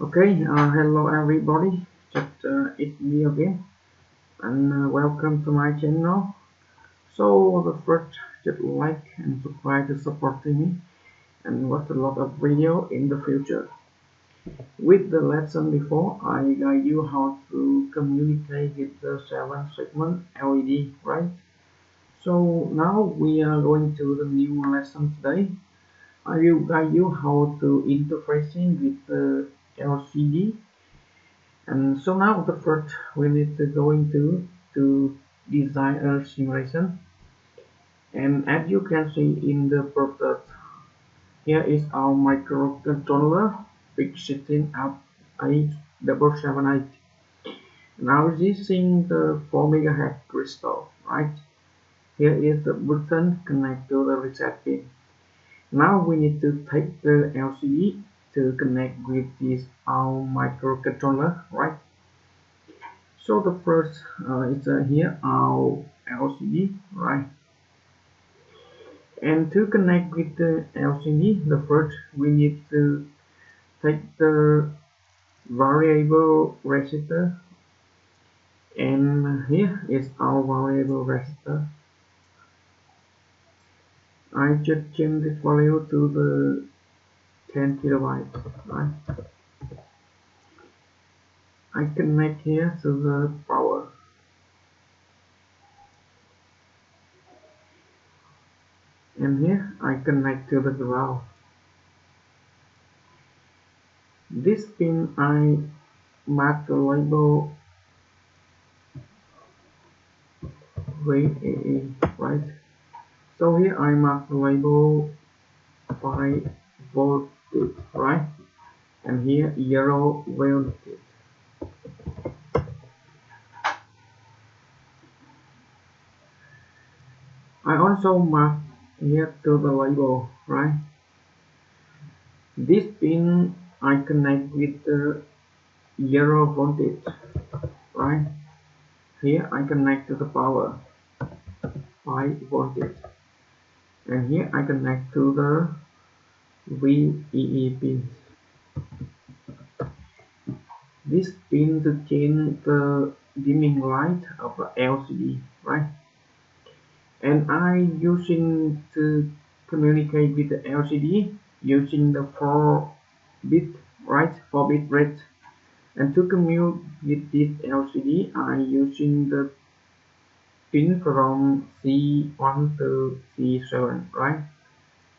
Okay, hello everybody, it's me again, and welcome to my channel. So the first, just like and subscribe to supporting me, and watch a lot of video in the future. With the lesson before, I guide you how to communicate with the 7-segment LED, right? So now we are going to the new lesson today. I will guide you how to interfacing with the LCD. And so now the first we need to go into to design a simulation. And as you can see in the Proteus, here is our microcontroller PIC16F877A. Now using the 4 MHz crystal, right? Here is the button connect to the reset pin. Now we need to take the LCD to connect with this our microcontroller, right? So the first is here our LCD, right? And to connect with the LCD, the first we need to take the variable resistor, and here is our variable resistor. I just change this value to the 10 kilobyte, right? I connect here to the power. And here I connect to the ground. This pin I mark the label VAE, right? So here I mark the label 5 voltage, right? And here 0 voltage. I also mark here to the label, right? This pin I connect with the 0 voltage, right? Here I connect to the power 5 voltage, and here I connect to the VEE pin. This pin to change the dimming light of the LCD, right? And I using to communicate with the LCD using the 4-bit, right? 4-bit rate. And to communicate with this LCD, I using the pin from C1 to C7, right?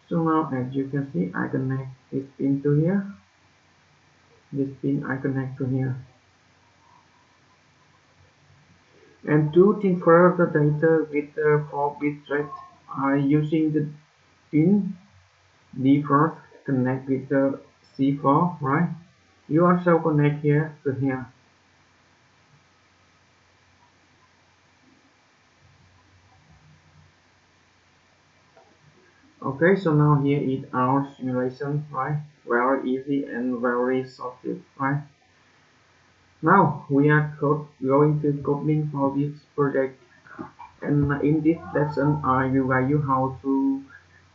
So now as you can see, I connect this pin to here. This pin I connect to here. And to transfer the data with the 4-bit rate, I using the pin D4 connect with the C4, right? You also connect here to here. Okay, so now here is our simulation, right? Very easy and very sorted, right? Now we are going to coding for this project, and in this lesson I will guide you how to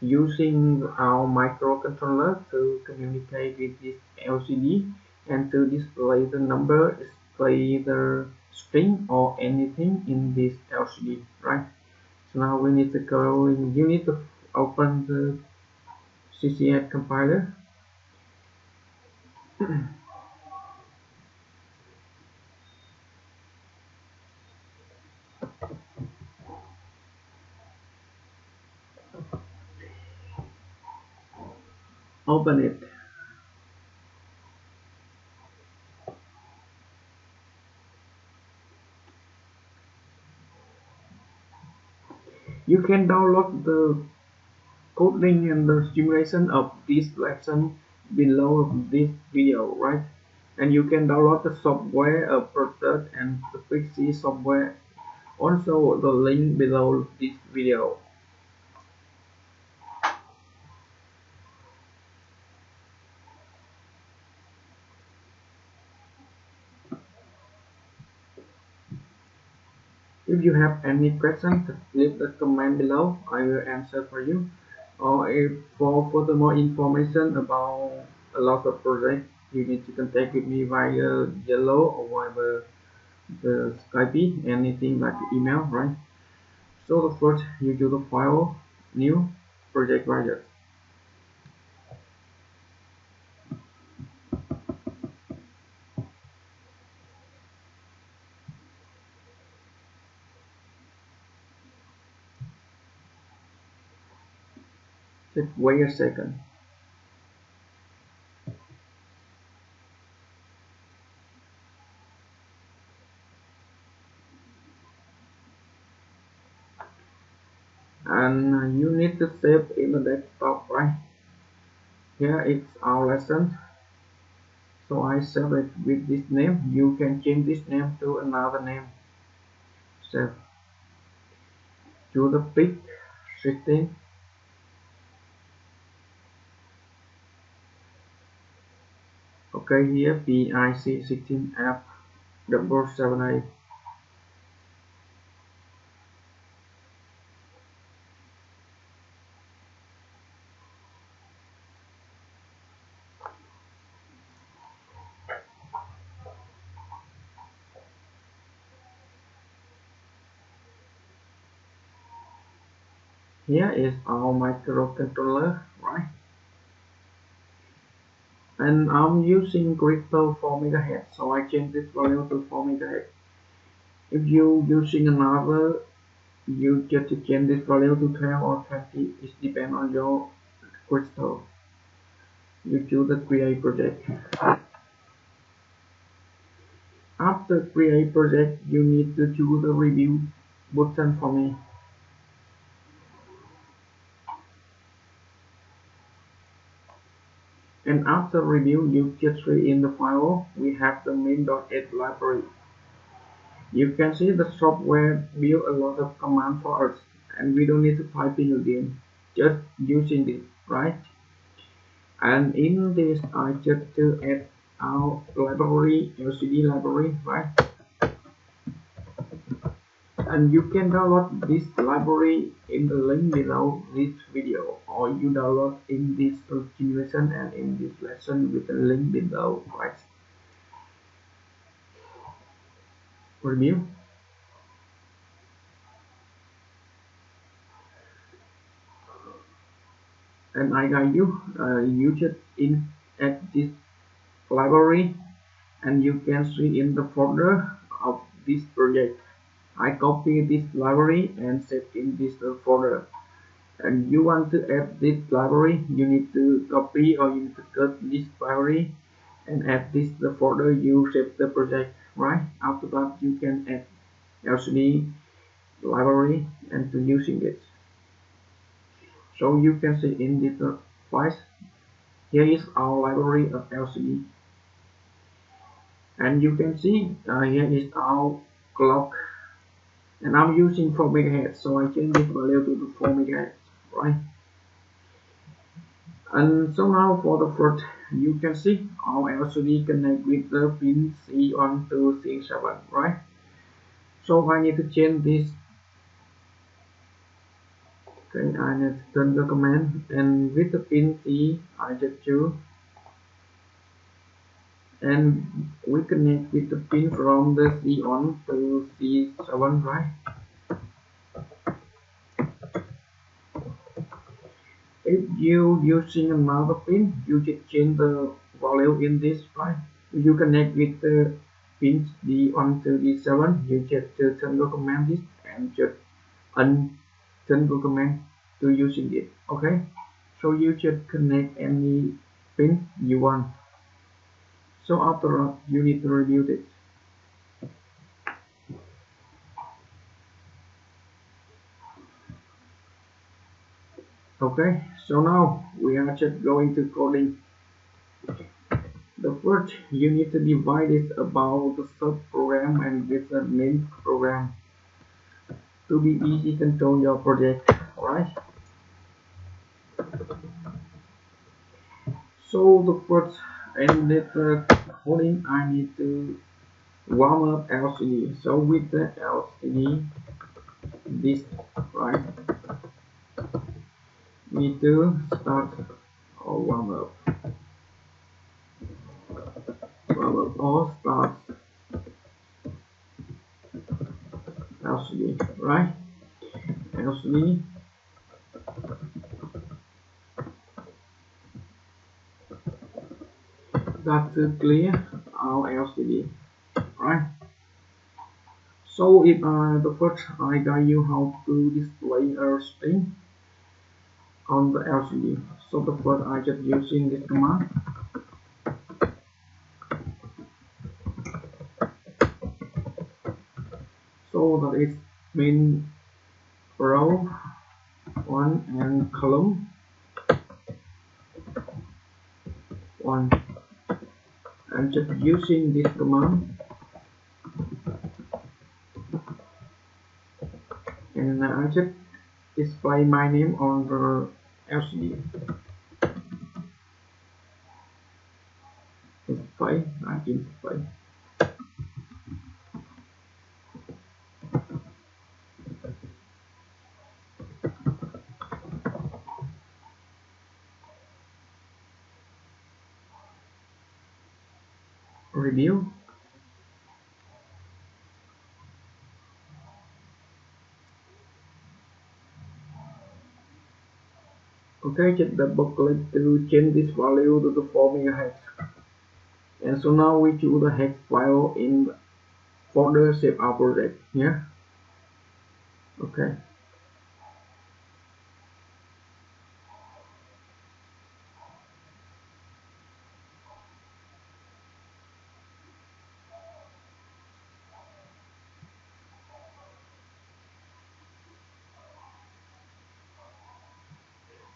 using our microcontroller to communicate with this LCD and to display the number, display the string or anything in this LCD, right? So now we need to go in, you need to open the CCS compiler. Open it. You can download the coding and the simulation of this lesson below this video, right? And you can download the software of Proteus and the PC software, also the link below this video. If you have any questions, leave the comment below. I will answer for you. Or if for further more information about a lot of projects, you need to contact with me via yellow or via the Skype, anything like email, right? So the first you do the file, new project project. Just wait a second. And you need to save in the desktop, right? Here it's our lesson. So I save it with this name. You can change this name to another name. Save to the PIC16. Okay, here PIC16F877A. Here is our microcontroller, right? And I'm using crystal 4 MHz, so I change this value to 4 MHz. If you using another, you just change this value to 12 or 20. It depends on your crystal. You choose the create project. After create project, you need to choose the review button for me. And after review, you just read in the file. We have the main.h library. You can see the software build a lot of commands for us, and we don't need to type in again, just using it, right? And in this, I just to add our library, LCD library, right? And you can download this library in the link below this video, or you download in this continuation and in this lesson with the link below, right? Review. And I guide you, you just in at this library, and you can see in the folder of this project. I copy this library and set in this folder. And you want to add this library, you need to copy or you need to cut this library and add this the folder you save the project, right? After that you can add LCD library and to using it. So you can see in this files, here is our library of LCD, and you can see here is our clock, and I'm using 4 MHz, so I change this value to the 4 MHz, right? And so now for the first, you can see our LCD connect with the pin C1 to C7, right? So I need to change this. Okay, I need to turn the command, and with the pin C, I just choose, and we connect with the pin from the C1 to C7, right? If you using another pin, you just change the value in this, right? You connect with the pins D1 to D7, you just turn the command this and just turn the command to using it, okay? So you just connect any pin you want. So after that, you need to review this. Okay, so now we are just going to coding. The first, you need to divide it about the sub program and with the main program to be easy to control your project, right? So the first, and the coding, I need to warm up LCD. So with the LCD, this, right? Need to start or warm up. variable or start LCD, right? LCD that to clear our LCD, right? So if the first I guide you how to display a string on the LCD. So the first I just using this command. So that is mean row 1 and column 1. I'm just using this command, and I just display my name on the LCD. Display, I can display. Review. Okay, just double click to change this value to the 4 MHz. And so now we choose the hex file in the folder save our project here. Okay.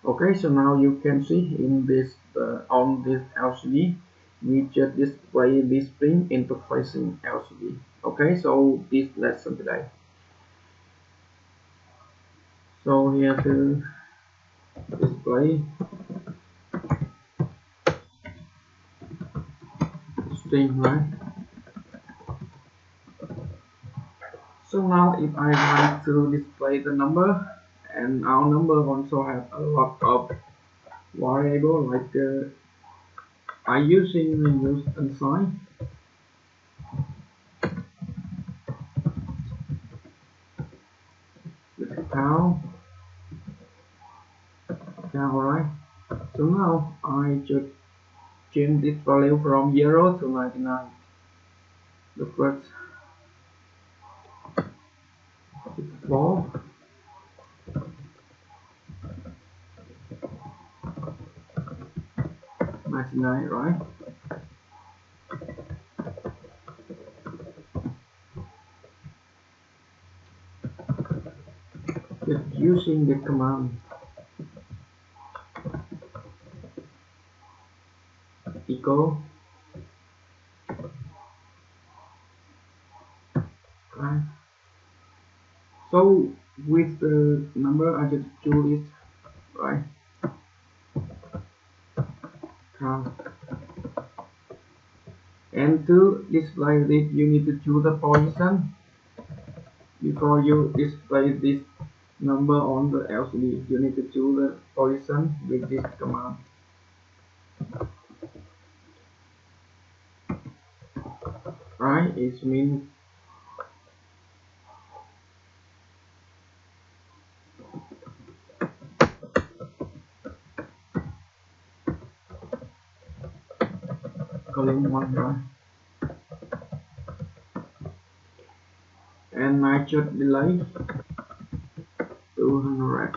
Okay, so now you can see in this on this LCD we just display this string interfacing LCD. Okay, so this lesson today. So here to display string, right? So now if I want to display the number, and our number also have a lot of variable like I using use unsigned, count, right? So now I just change this value from 0 to 99. The first 4, 99, right? Just using the command equal, right? So with the number I just choose it, right? Count. And to display this you need to choose the position. Before you display this number on the LCD, you need to choose the position with this command. Right, it means column 1, right? And I should delay 200.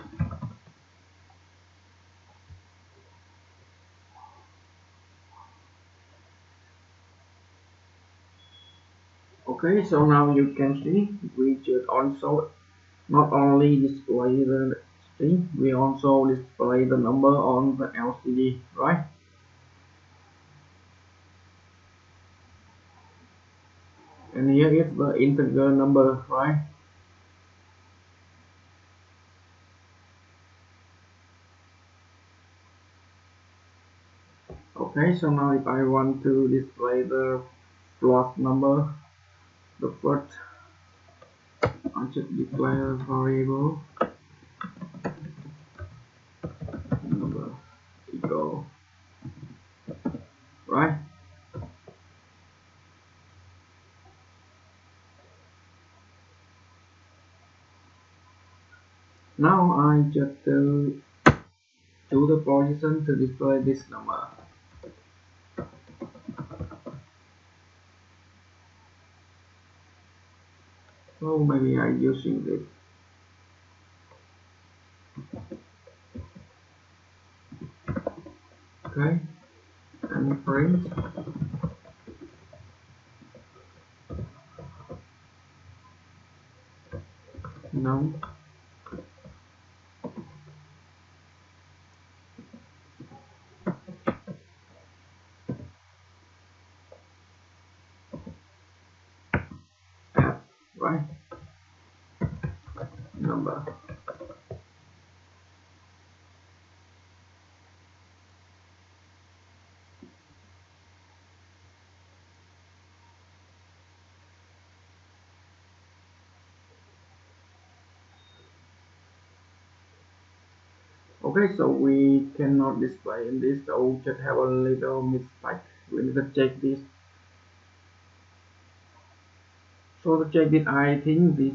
Okay, so now you can see we should also not only display the string, we also display the number on the LCD, right? And here is the integer number, right? Okay, so now if I want to display the float number, the first I should declare a variable number equal, right? Now I just do the position to display this number. So maybe I'm using this. Okay, and print. No. Add, right? Number. Okay, so we cannot display in this, so just have a little mistake. We need to check this. So to check this, I think this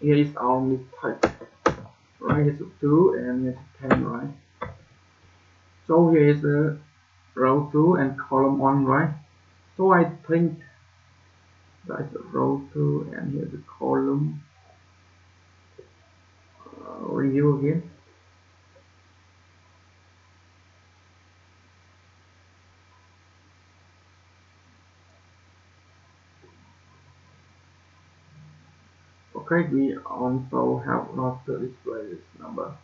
here is our mistake. Right, here's 2 and here's 10, right? So here is the row 2 and column 1, right? So I think that's row 2 and here's the column. Review again. Okay, we also have not to display this number.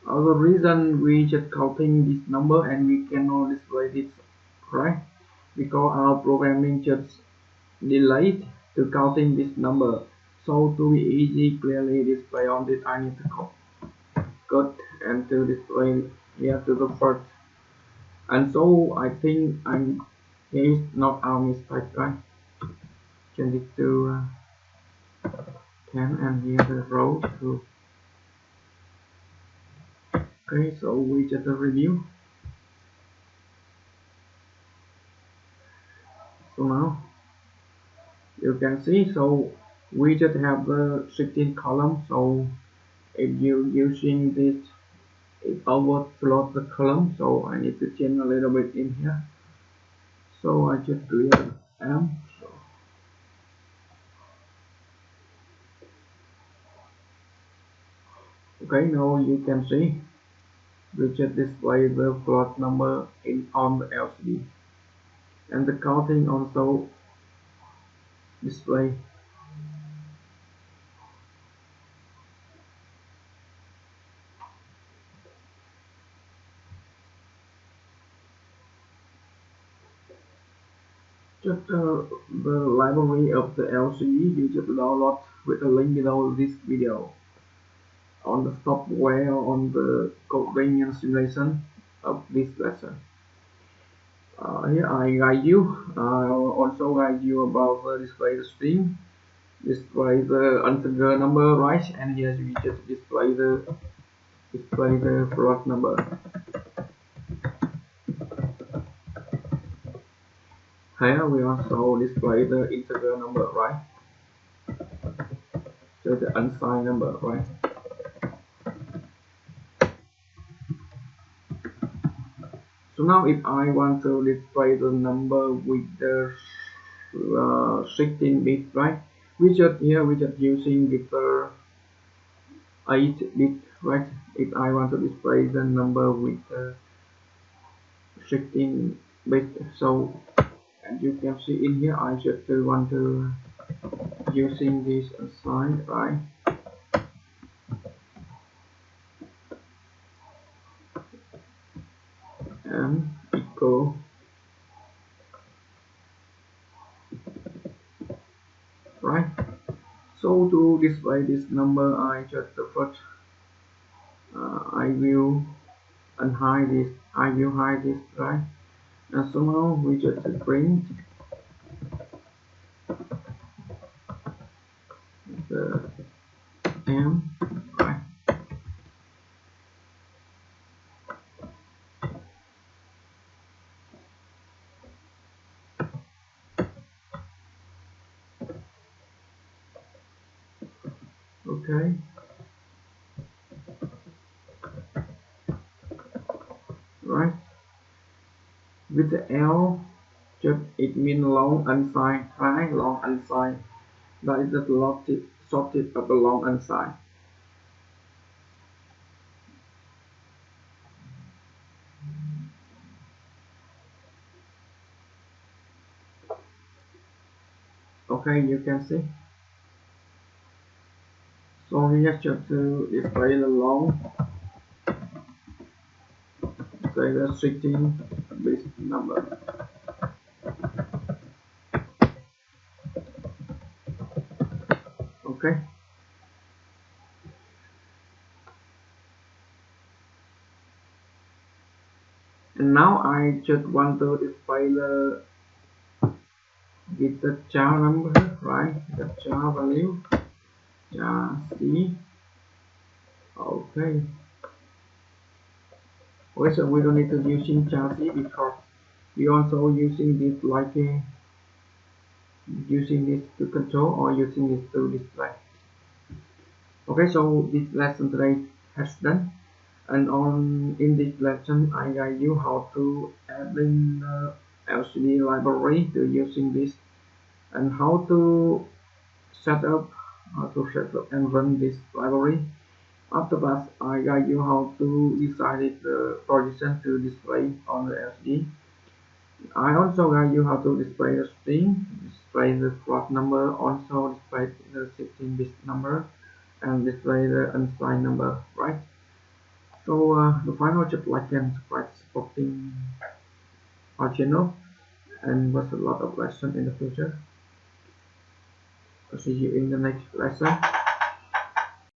The reason we just counting this number and we cannot display this, right? Because our programming just delayed to counting this number. So to be easy clearly display on this, I need to cut and to display here to the first. And so I think here is not our mistake, right? Change it to 10 and here the row 2. Okay, so we just review. So now you can see, so we just have the 16 column. So if you using this, it overflow the column, so I need to change a little bit in here. So I just clear M. So okay, now you can see we just display the float number on the LCD, and the counting also display. Just the library of the LCD you just download with a link below this video on the software on the coding and simulation of this lesson. Here I guide you. I'll also guide you about the display the string, display the integer number, right? And here we just display the float number. Here we also display the integer number, right? So the unsigned number, right? So now if I want to display the number with the 16 bit, right? We just using with the 8 bit, right? If I want to display the number with the 16 bit, so and you can see in here I just want to using this aside, right? And equal, right? So to display this number, I just first I will unhide this. I will hide this, right? And so now we just print the M, right? Okay. Right. With the L, just it means long unsigned, right? Long unsigned. That is the sorted of the long unsigned. Okay, you can see. So here just to display the long, say the 16-bit number. Okay. And now I just want to display the with the char number, right? The char value, char C. Okay. Okay, so we don't need to using char C because we also using this like using this to control or using this to display. Okay, so this lesson today has done, and on in this lesson I guide you how to add in the LCD library to using this, and how to set up and run this library. After that, I guide you how to decide the position to display on the LCD. I also guide you how to display the string, display the float number, also display the 16-bit number, and display the unsigned number, right? So the final just like and subscribe supporting our channel, and was a lot of lesson in the future. I'll see you in the next lesson.